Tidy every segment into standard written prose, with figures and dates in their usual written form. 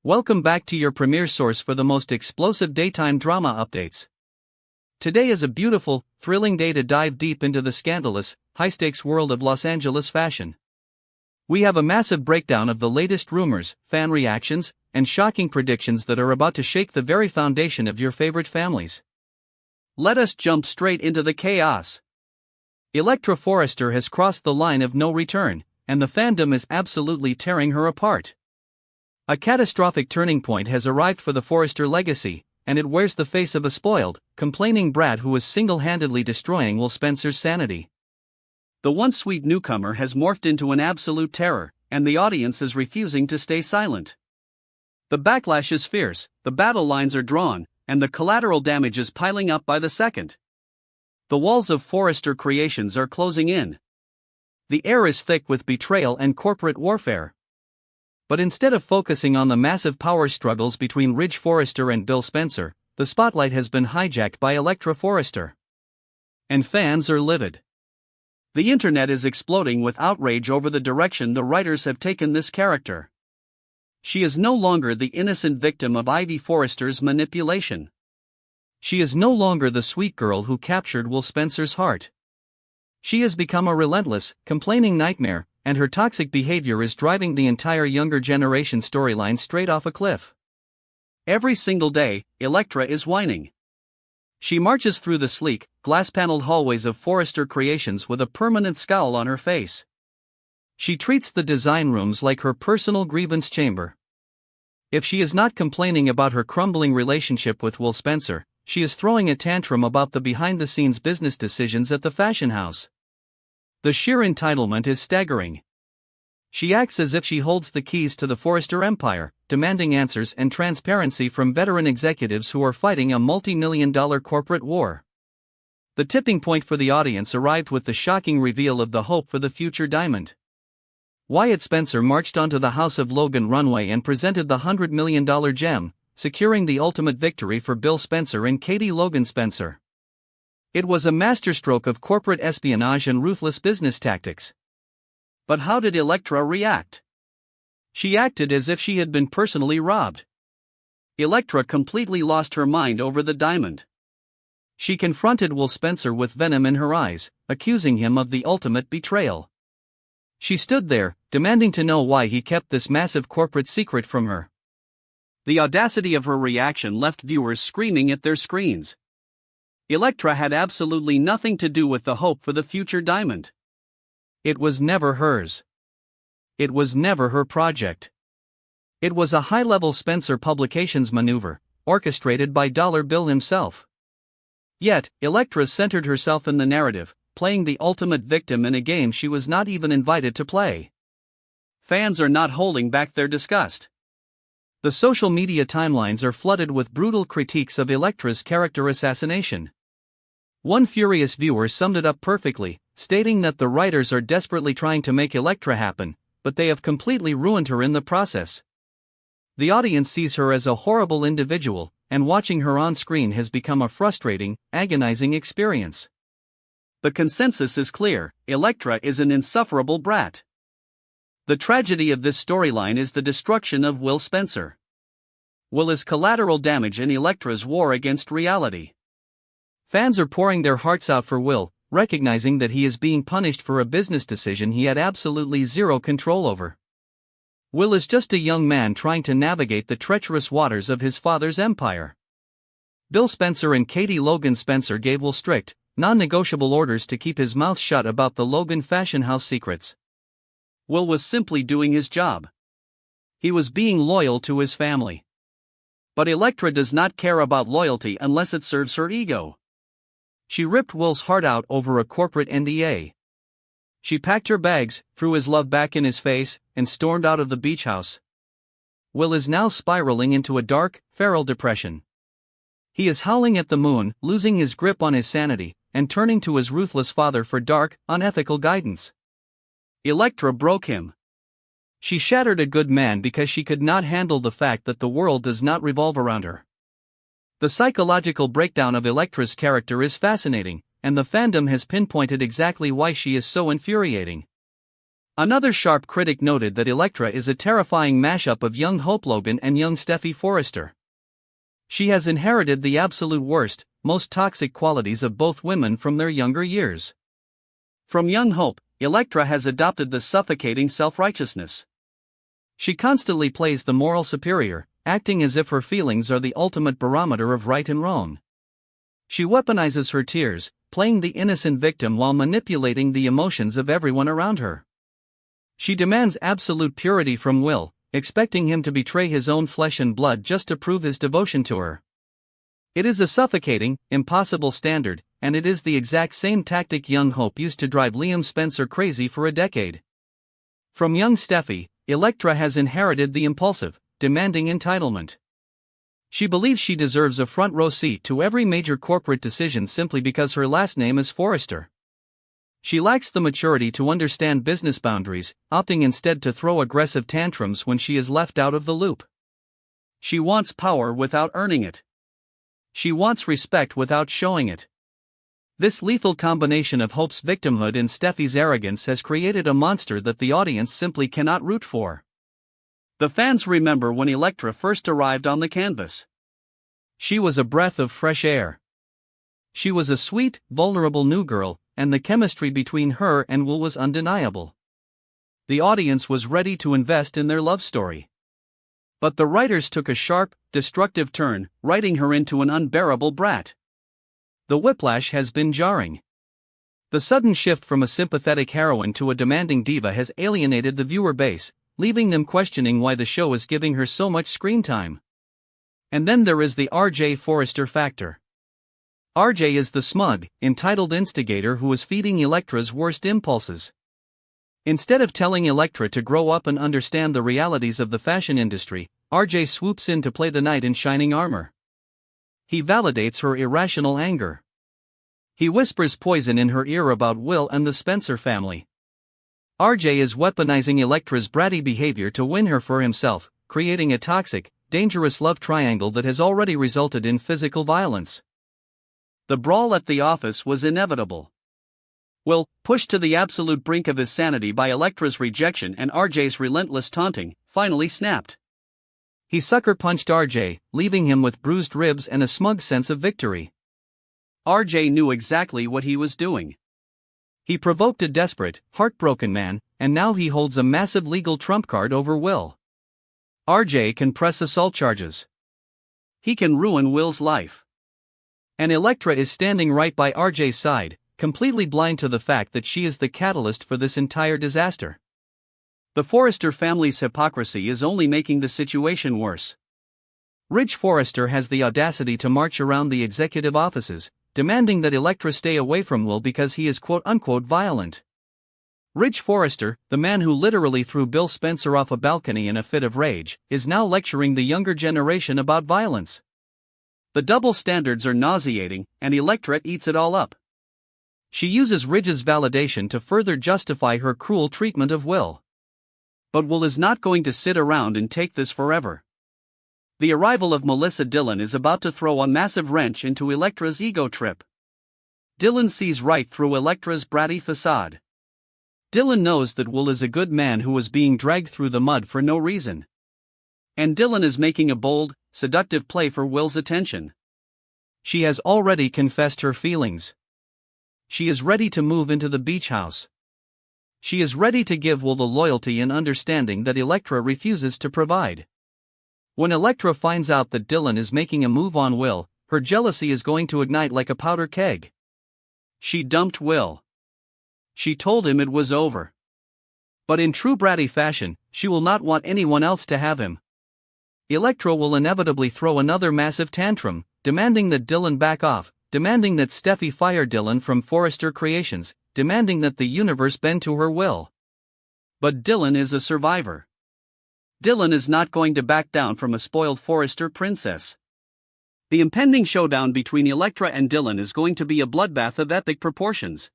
Welcome back to your premier source for the most explosive daytime drama updates. Today is a beautiful, thrilling day to dive deep into the scandalous, high-stakes world of Los Angeles fashion. We have a massive breakdown of the latest rumors, fan reactions, and shocking predictions that are about to shake the very foundation of your favorite families. Let us jump straight into the chaos. Electra Forrester has crossed the line of no return, and the fandom is absolutely tearing her apart. A catastrophic turning point has arrived for the Forrester legacy, and it wears the face of a spoiled, complaining brat who is single-handedly destroying Will Spencer's sanity. The once sweet newcomer has morphed into an absolute terror, and the audience is refusing to stay silent. The backlash is fierce, the battle lines are drawn, and the collateral damage is piling up by the second. The walls of Forrester creations are closing in. The air is thick with betrayal and corporate warfare. But instead of focusing on the massive power struggles between Ridge Forrester and Bill Spencer, the spotlight has been hijacked by Electra Forrester. And fans are livid. The internet is exploding with outrage over the direction the writers have taken this character. She is no longer the innocent victim of Ivy Forrester's manipulation. She is no longer the sweet girl who captured Will Spencer's heart. She has become a relentless, complaining nightmare, and her toxic behavior is driving the entire younger generation storyline straight off a cliff. Every single day, Electra is whining. She marches through the sleek, glass-paneled hallways of Forrester Creations with a permanent scowl on her face. She treats the design rooms like her personal grievance chamber. If she is not complaining about her crumbling relationship with Will Spencer, she is throwing a tantrum about the behind-the-scenes business decisions at the fashion house. The sheer entitlement is staggering. She acts as if she holds the keys to the Forrester empire, demanding answers and transparency from veteran executives who are fighting a multi-million-dollar corporate war. The tipping point for the audience arrived with the shocking reveal of the hope for the future diamond. Wyatt Spencer marched onto the House of Logan runway and presented the $100 million gem, securing the ultimate victory for Bill Spencer and Katie Logan Spencer. It was a masterstroke of corporate espionage and ruthless business tactics. But how did Electra react? She acted as if she had been personally robbed. Electra completely lost her mind over the diamond. She confronted Will Spencer with venom in her eyes, accusing him of the ultimate betrayal. She stood there, demanding to know why he kept this massive corporate secret from her. The audacity of her reaction left viewers screaming at their screens. Electra had absolutely nothing to do with the hope for the future diamond. It was never hers. It was never her project. It was a high-level Spencer Publications maneuver, orchestrated by Dollar Bill himself. Yet, Electra centered herself in the narrative, playing the ultimate victim in a game she was not even invited to play. Fans are not holding back their disgust. The social media timelines are flooded with brutal critiques of Electra's character assassination. One furious viewer summed it up perfectly, stating that the writers are desperately trying to make Electra happen, but they have completely ruined her in the process. The audience sees her as a horrible individual, and watching her on screen has become a frustrating, agonizing experience. The consensus is clear: Electra is an insufferable brat. The tragedy of this storyline is the destruction of Will Spencer. Will is collateral damage in Electra's war against reality. Fans are pouring their hearts out for Will, recognizing that he is being punished for a business decision he had absolutely zero control over. Will is just a young man trying to navigate the treacherous waters of his father's empire. Bill Spencer and Katie Logan Spencer gave Will strict, non-negotiable orders to keep his mouth shut about the Logan fashion house secrets. Will was simply doing his job. He was being loyal to his family. But Electra does not care about loyalty unless it serves her ego. She ripped Will's heart out over a corporate NDA. She packed her bags, threw his love back in his face, and stormed out of the beach house. Will is now spiraling into a dark, feral depression. He is howling at the moon, losing his grip on his sanity, and turning to his ruthless father for dark, unethical guidance. Electra broke him. She shattered a good man because she could not handle the fact that the world does not revolve around her. The psychological breakdown of Electra's character is fascinating, and the fandom has pinpointed exactly why she is so infuriating. Another sharp critic noted that Electra is a terrifying mashup of young Hope Logan and young Steffi Forrester. She has inherited the absolute worst, most toxic qualities of both women from their younger years. From young Hope, Electra has adopted the suffocating self-righteousness. She constantly plays the moral superior, acting as if her feelings are the ultimate barometer of right and wrong. She weaponizes her tears, playing the innocent victim while manipulating the emotions of everyone around her. She demands absolute purity from Will, expecting him to betray his own flesh and blood just to prove his devotion to her. It is a suffocating, impossible standard, and it is the exact same tactic young Hope used to drive Liam Spencer crazy for a decade. From young Steffi, Electra has inherited the impulsive, demanding entitlement. She believes she deserves a front row seat to every major corporate decision simply because her last name is Forrester. She lacks the maturity to understand business boundaries, opting instead to throw aggressive tantrums when she is left out of the loop. She wants power without earning it. She wants respect without showing it. This lethal combination of Hope's victimhood and Steffi's arrogance has created a monster that the audience simply cannot root for. The fans remember when Electra first arrived on the canvas. She was a breath of fresh air. She was a sweet, vulnerable new girl, and the chemistry between her and Will was undeniable. The audience was ready to invest in their love story. But the writers took a sharp, destructive turn, writing her into an unbearable brat. The whiplash has been jarring. The sudden shift from a sympathetic heroine to a demanding diva has alienated the viewer base, leaving them questioning why the show is giving her so much screen time. And then there is the R.J. Forrester factor. R.J. is the smug, entitled instigator who is feeding Electra's worst impulses. Instead of telling Electra to grow up and understand the realities of the fashion industry, R.J. swoops in to play the knight in shining armor. He validates her irrational anger. He whispers poison in her ear about Will and the Spencer family. R.J. is weaponizing Electra's bratty behavior to win her for himself, creating a toxic, dangerous love triangle that has already resulted in physical violence. The brawl at the office was inevitable. Will, pushed to the absolute brink of his sanity by Electra's rejection and R.J.'s relentless taunting, finally snapped. He sucker-punched R.J., leaving him with bruised ribs and a smug sense of victory. R.J. knew exactly what he was doing. He provoked a desperate, heartbroken man, and now he holds a massive legal trump card over Will. R.J. can press assault charges. He can ruin Will's life. And Electra is standing right by R.J.'s side, completely blind to the fact that she is the catalyst for this entire disaster. The Forrester family's hypocrisy is only making the situation worse. Ridge Forrester has the audacity to march around the executive offices, demanding that Electra stay away from Will because he is quote-unquote violent. Ridge Forrester, the man who literally threw Bill Spencer off a balcony in a fit of rage, is now lecturing the younger generation about violence. The double standards are nauseating, and Electra eats it all up. She uses Ridge's validation to further justify her cruel treatment of Will. But Will is not going to sit around and take this forever. The arrival of Melissa Dillon is about to throw a massive wrench into Electra's ego trip. Dillon sees right through Electra's bratty facade. Dillon knows that Will is a good man who is being dragged through the mud for no reason. And Dillon is making a bold, seductive play for Will's attention. She has already confessed her feelings. She is ready to move into the beach house. She is ready to give Will the loyalty and understanding that Electra refuses to provide. When Electra finds out that Dillon is making a move on Will, her jealousy is going to ignite like a powder keg. She dumped Will. She told him it was over. But in true bratty fashion, she will not want anyone else to have him. Electra will inevitably throw another massive tantrum, demanding that Dillon back off, demanding that Steffi fire Dillon from Forrester Creations, demanding that the universe bend to her will. But Dillon is a survivor. Dillon is not going to back down from a spoiled Forrester princess. The impending showdown between Electra and Dillon is going to be a bloodbath of epic proportions.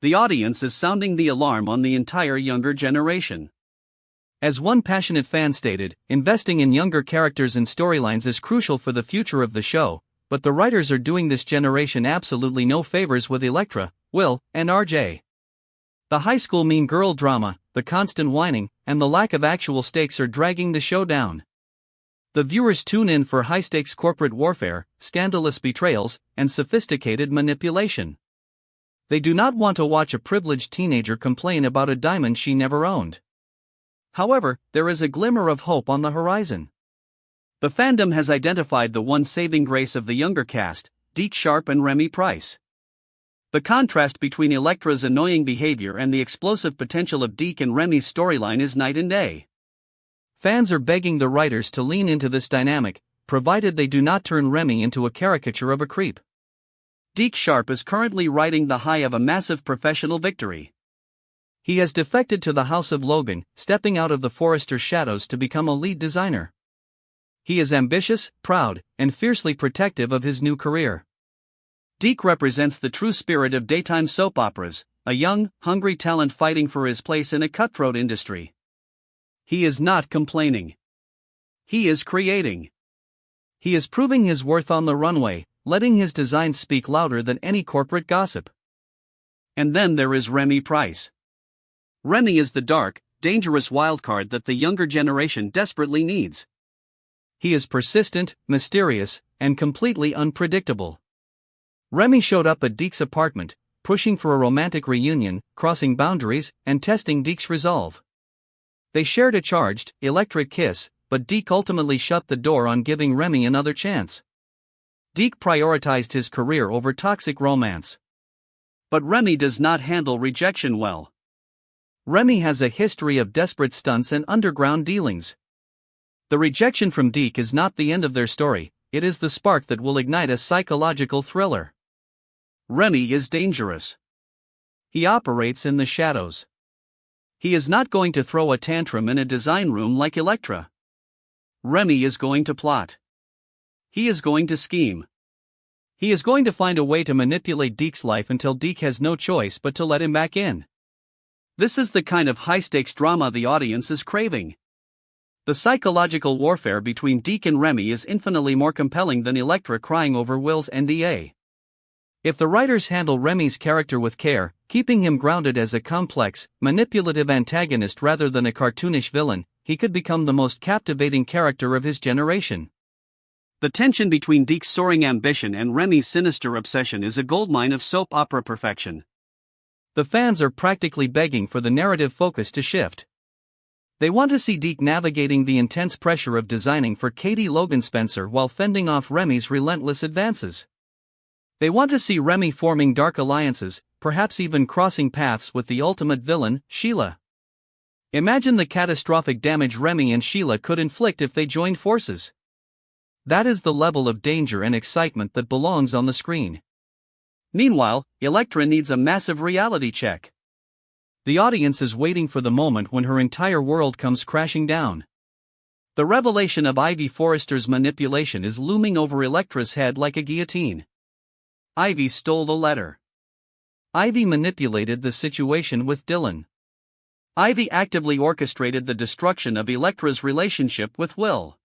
The audience is sounding the alarm on the entire younger generation. As one passionate fan stated, investing in younger characters and storylines is crucial for the future of the show, but the writers are doing this generation absolutely no favors with Electra, Will, and RJ. The high school mean girl drama, the constant whining, and the lack of actual stakes are dragging the show down. The viewers tune in for high-stakes corporate warfare, scandalous betrayals, and sophisticated manipulation. They do not want to watch a privileged teenager complain about a diamond she never owned. However, there is a glimmer of hope on the horizon. The fandom has identified the one saving grace of the younger cast, Deke Sharp and Remy Price. The contrast between Electra's annoying behavior and the explosive potential of Deke and Remy's storyline is night and day. Fans are begging the writers to lean into this dynamic, provided they do not turn Remy into a caricature of a creep. Deke Sharp is currently riding the high of a massive professional victory. He has defected to the House of Logan, stepping out of the Forrester's shadows to become a lead designer. He is ambitious, proud, and fiercely protective of his new career. Deke represents the true spirit of daytime soap operas, a young, hungry talent fighting for his place in a cutthroat industry. He is not complaining. He is creating. He is proving his worth on the runway, letting his designs speak louder than any corporate gossip. And then there is Remy Price. Remy is the dark, dangerous wildcard that the younger generation desperately needs. He is persistent, mysterious, and completely unpredictable. Remy showed up at Deke's apartment, pushing for a romantic reunion, crossing boundaries, and testing Deke's resolve. They shared a charged, electric kiss, but Deke ultimately shut the door on giving Remy another chance. Deke prioritized his career over toxic romance. But Remy does not handle rejection well. Remy has a history of desperate stunts and underground dealings. The rejection from Deke is not the end of their story, it is the spark that will ignite a psychological thriller. Remy is dangerous. He operates in the shadows. He is not going to throw a tantrum in a design room like Electra. Remy is going to plot. He is going to scheme. He is going to find a way to manipulate Deke's life until Deke has no choice but to let him back in. This is the kind of high-stakes drama the audience is craving. The psychological warfare between Deke and Remy is infinitely more compelling than Electra crying over Will's NDA. If the writers handle Remy's character with care, keeping him grounded as a complex, manipulative antagonist rather than a cartoonish villain, he could become the most captivating character of his generation. The tension between Deke's soaring ambition and Remy's sinister obsession is a goldmine of soap opera perfection. The fans are practically begging for the narrative focus to shift. They want to see Deke navigating the intense pressure of designing for Katie Logan Spencer while fending off Remy's relentless advances. They want to see Remy forming dark alliances, perhaps even crossing paths with the ultimate villain, Sheila. Imagine the catastrophic damage Remy and Sheila could inflict if they joined forces. That is the level of danger and excitement that belongs on the screen. Meanwhile, Electra needs a massive reality check. The audience is waiting for the moment when her entire world comes crashing down. The revelation of Ivy Forrester's manipulation is looming over Electra's head like a guillotine. Ivy stole the letter. Ivy manipulated the situation with Dylan. Ivy actively orchestrated the destruction of Electra's relationship with Will.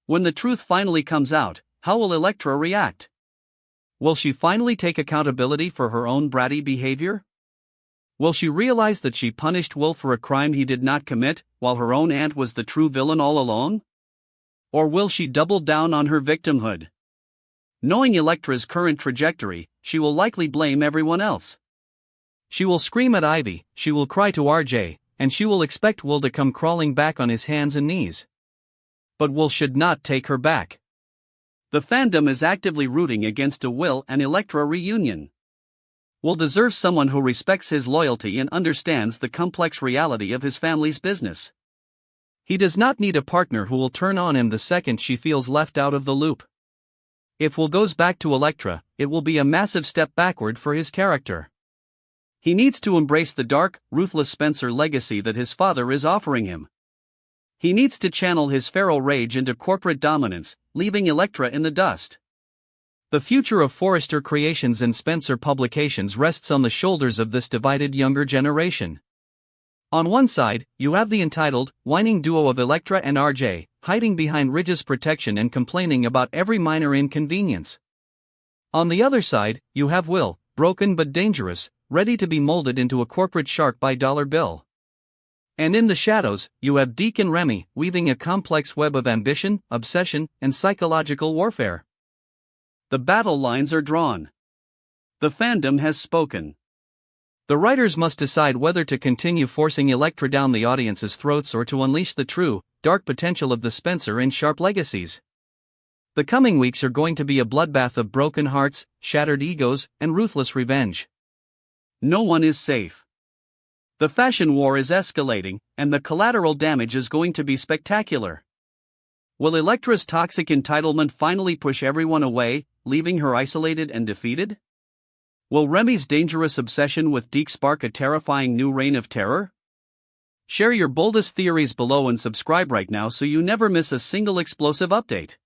When the truth finally comes out, how will Electra react? Will she finally take accountability for her own bratty behavior? Will she realize that she punished Will for a crime he did not commit, while her own aunt was the true villain all along? Or will she double down on her victimhood? Knowing Electra's current trajectory, she will likely blame everyone else. She will scream at Ivy, she will cry to RJ, and she will expect Will to come crawling back on his hands and knees. But Will should not take her back. The fandom is actively rooting against a Will and Electra reunion. Will deserves someone who respects his loyalty and understands the complex reality of his family's business. He does not need a partner who will turn on him the second she feels left out of the loop. If Will goes back to Electra, it will be a massive step backward for his character. He needs to embrace the dark, ruthless Spencer legacy that his father is offering him. He needs to channel his feral rage into corporate dominance, leaving Electra in the dust. The future of Forrester Creations and Spencer Publications rests on the shoulders of this divided younger generation. On one side, you have the entitled, whining duo of Electra and RJ, hiding behind Ridge's protection and complaining about every minor inconvenience. On the other side, you have Will, broken but dangerous, ready to be molded into a corporate shark by dollar bill. And in the shadows, you have Deke and Remy, weaving a complex web of ambition, obsession, and psychological warfare. The battle lines are drawn. The fandom has spoken. The writers must decide whether to continue forcing Electra down the audience's throats or to unleash the true, dark potential of the Spencer in sharp legacies. The coming weeks are going to be a bloodbath of broken hearts, shattered egos, and ruthless revenge. No one is safe. The fashion war is escalating, and the collateral damage is going to be spectacular. Will Electra's toxic entitlement finally push everyone away, leaving her isolated and defeated? Will Remy's dangerous obsession with Deke spark a terrifying new reign of terror? Share your boldest theories below and subscribe right now so you never miss a single explosive update.